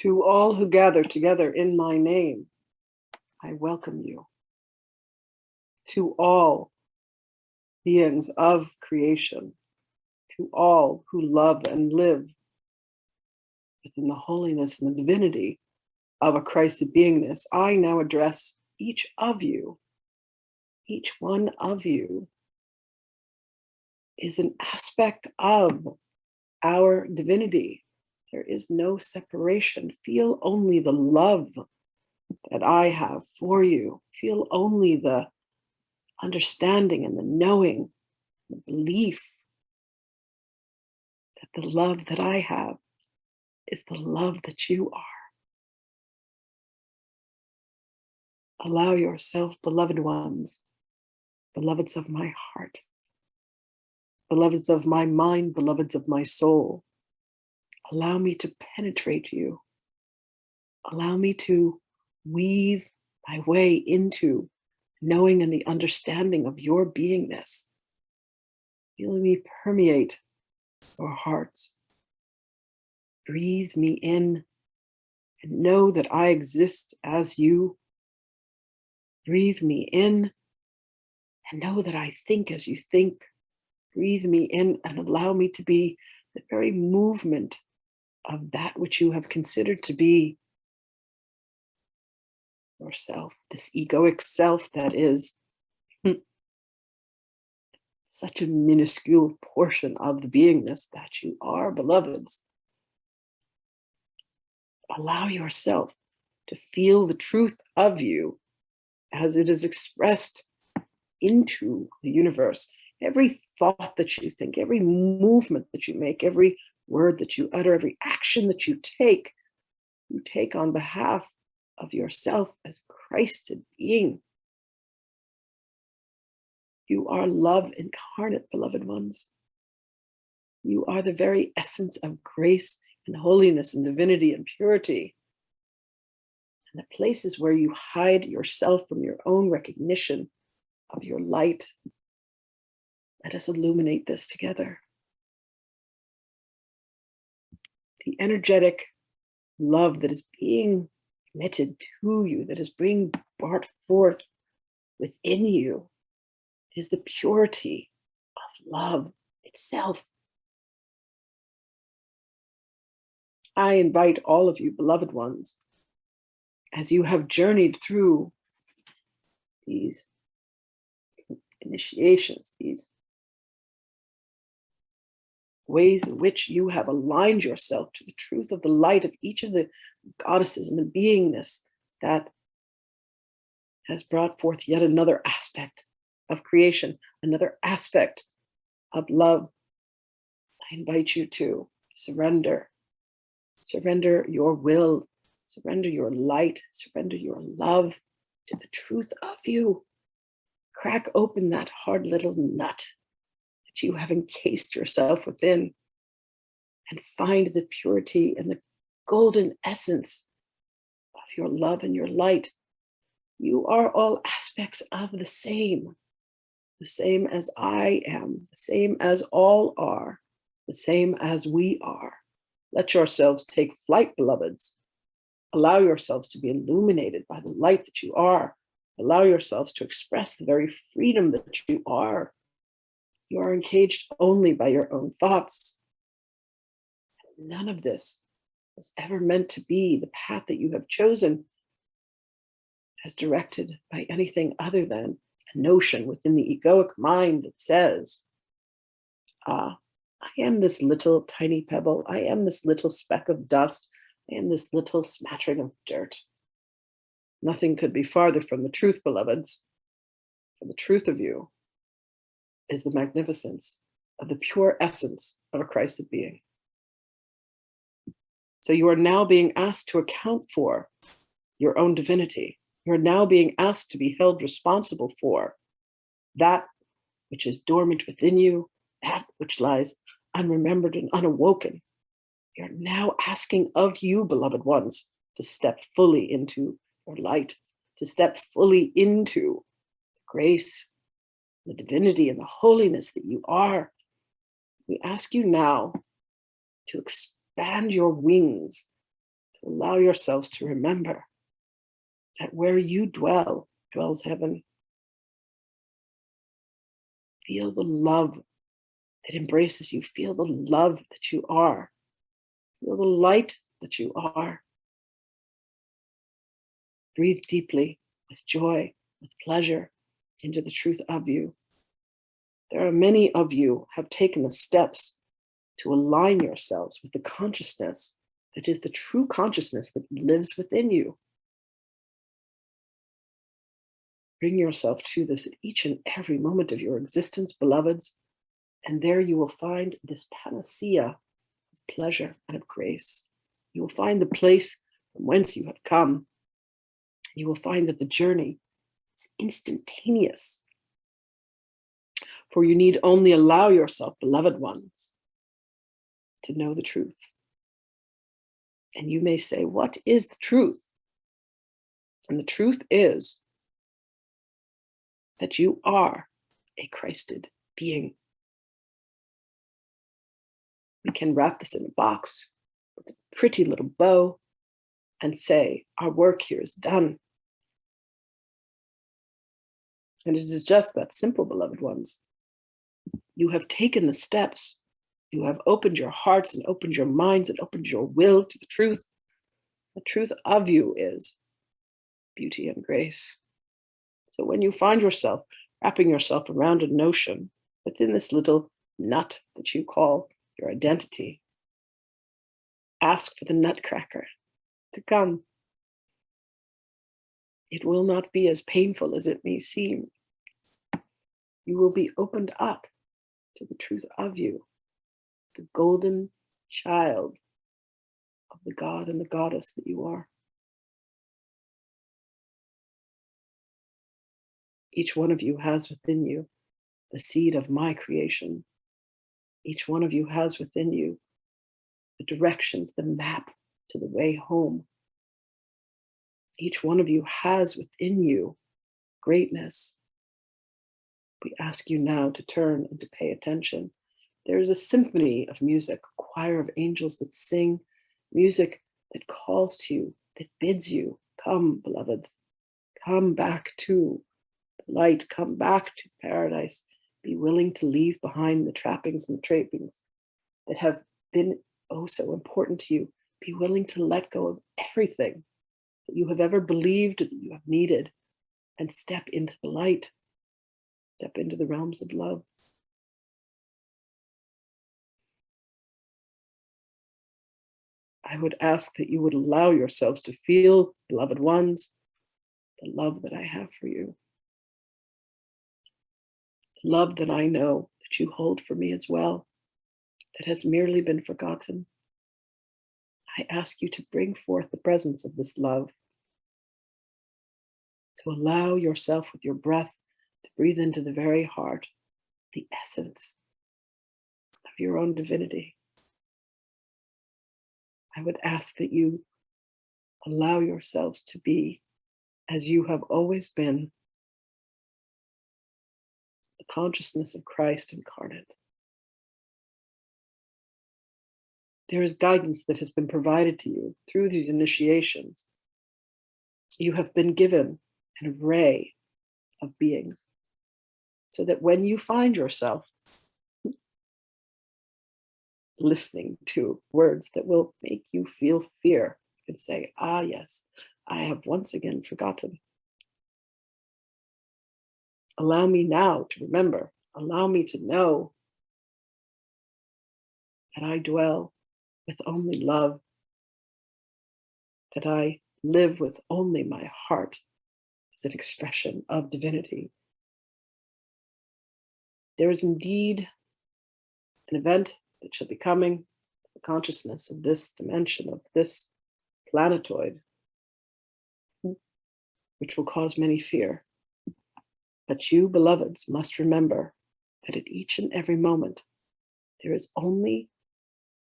To all who gather together in my name, I welcome you. To all beings of creation, to all who love and live within the holiness and the divinity of a Christed beingness, I now address each of you. Each one of you is an aspect of our divinity. There is no separation. Feel only the love that I have for you. Feel only the understanding and the knowing, the belief that the love that I have is the love that you are. Allow yourself, beloved ones, beloveds of my heart, beloveds of my mind, beloveds of my soul. Allow me to penetrate you. Allow me to weave my way into knowing and the understanding of your beingness. Feel me permeate your hearts. Breathe me in and know that I exist as you. Breathe me in and know that I think as you think. Breathe me in and allow me to be the very movement of that which you have considered to be yourself, this egoic self that is such a minuscule portion of the beingness that you are, beloveds. Allow yourself to feel the truth of you as it is expressed into the universe. Every thought that you think, every movement that you make, every word that you utter, every action that you take on behalf of yourself as Christed being. You are love incarnate, beloved ones. You are the very essence of grace and holiness and divinity and purity. And the places where you hide yourself from your own recognition of your light, let us illuminate this together. The energetic love that is being emitted to you, that is being brought forth within you, is the purity of love itself. I invite all of you, beloved ones, as you have journeyed through these initiations, these ways in which you have aligned yourself to the truth of the light of each of the goddesses and the beingness that has brought forth yet another aspect of creation, another aspect of love. I invite you to surrender. Surrender your will, surrender your light, surrender your love to the truth of you. Crack open that hard little nut that you have encased yourself within and find the purity and the golden essence of your love and your light. You are all aspects of the same as I am, the same as all are, the same as we are. Let yourselves take flight, beloveds. Allow yourselves to be illuminated by the light that you are. Allow yourselves to express the very freedom that you are. You are encaged only by your own thoughts. None of this was ever meant to be the path that you have chosen as directed by anything other than a notion within the egoic mind that says, I am this little tiny pebble. I am this little speck of dust. I am this little smattering of dirt. Nothing could be farther from the truth, beloveds. For the truth of you is the magnificence of the pure essence of a Christed being. So you are now being asked to account for your own divinity. You are now being asked to be held responsible for that which is dormant within you, that which lies unremembered and unawoken. You're now asking of you, beloved ones, to step fully into your light, to step fully into the grace, the divinity, and the holiness that you are. We ask you now to expand your wings, to allow yourselves to remember that where you dwell, dwells heaven. Feel the love that embraces you. Feel the love that you are. Feel the light that you are. Breathe deeply with joy, with pleasure into the truth of you. There are many of you have taken the steps to align yourselves with the consciousness that is the true consciousness that lives within you. Bring yourself to this at each and every moment of your existence, beloveds, and there you will find this panacea of pleasure and of grace. You will find the place from whence you have come. You will find that the journey is instantaneous. For you need only allow yourself, beloved ones, to know the truth. And you may say, what is the truth? And the truth is that you are a Christed being. We can wrap this in a box with a pretty little bow and say, our work here is done. And it is just that simple, beloved ones. You have taken the steps. You have opened your hearts and opened your minds and opened your will to the truth. The truth of you is beauty and grace. So when you find yourself wrapping yourself around a notion within this little nut that you call your identity, ask for the nutcracker to come. It will not be as painful as it may seem. You will be opened up to the truth of you, the golden child of the God and the Goddess that you are. Each one of you has within you the seed of my creation. Each one of you has within you the directions, the map to the way home. Each one of you has within you greatness. We ask you now to turn and to pay attention. There is a symphony of music, a choir of angels that sing, music that calls to you, that bids you, come, beloveds, come back to the light, come back to paradise. Be willing to leave behind the trappings and the trappings that have been oh so important to you. Be willing to let go of everything that you have ever believed that you have needed and step into the light, step into the realms of love. I would ask that you would allow yourselves to feel, beloved ones, the love that I have for you. The love that I know that you hold for me as well, that has merely been forgotten. I ask you to bring forth the presence of this love, to allow yourself with your breath to breathe into the very heart, the essence of your own divinity. I would ask that you allow yourselves to be as you have always been, the consciousness of Christ incarnate. There is guidance that has been provided to you through these initiations. You have been given an array of beings so that when you find yourself listening to words that will make you feel fear, you can say, ah, yes, I have once again forgotten. Allow me now to remember. Allow me to know that I dwell with only love, that I live with only my heart as an expression of divinity. There is indeed an event that shall be coming, the consciousness of this dimension, of this planetoid, which will cause many fear. But you, beloveds, must remember that at each and every moment, there is only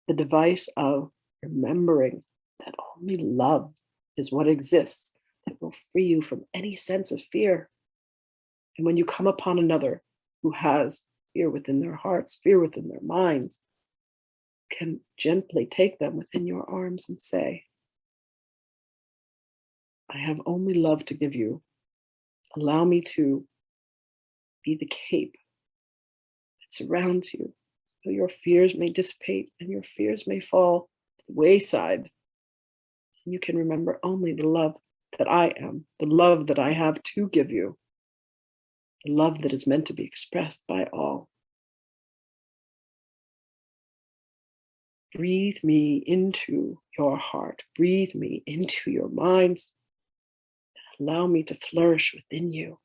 the device of remembering that only love is what exists that will free you from any sense of fear. And when you come upon another who has fear within their hearts, fear within their minds, you can gently take them within your arms and say, I have only love to give you. Allow me to be the cape that surrounds you, so your fears may dissipate and your fears may fall to the wayside. And you can remember only the love that I am, the love that I have to give you, the love that is meant to be expressed by all. Breathe me into your heart. Breathe me into your minds. Allow me to flourish within you,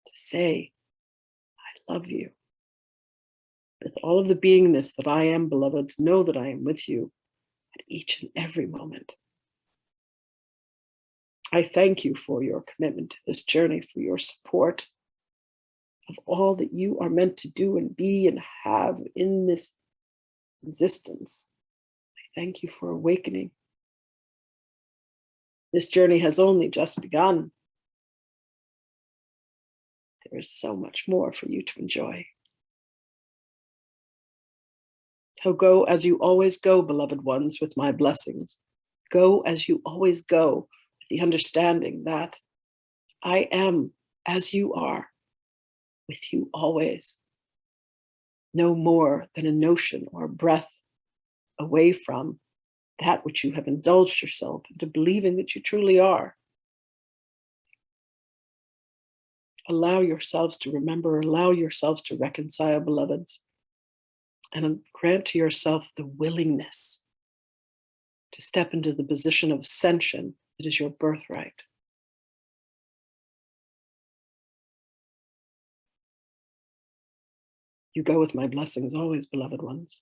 to say, I love you. With all of the beingness that I am, beloveds, know that I am with you at each and every moment. I thank you for your commitment to this journey, for your support of all that you are meant to do and be and have in this existence. I thank you for awakening. This journey has only just begun. There is so much more for you to enjoy. So go as you always go, beloved ones, with my blessings. Go as you always go, with the understanding that I am as you are, with you always. No more than a notion or a breath away from that which you have indulged yourself into believing that you truly are. Allow yourselves to remember, allow yourselves to reconcile, beloveds, and grant to yourself the willingness to step into the position of ascension that is your birthright. You go with my blessings always, beloved ones.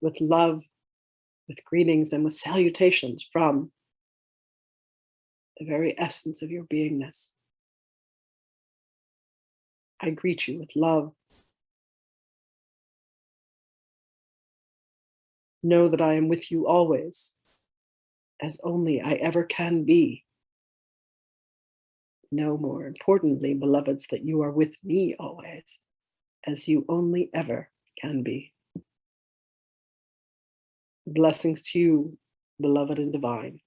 With love, with greetings, and with salutations from the very essence of your beingness. I greet you with love. Know that I am with you always, as only I ever can be. Know more importantly, beloveds, that you are with me always, as you only ever can be. Blessings to you, beloved and divine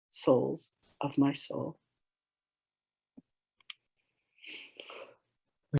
souls of my soul.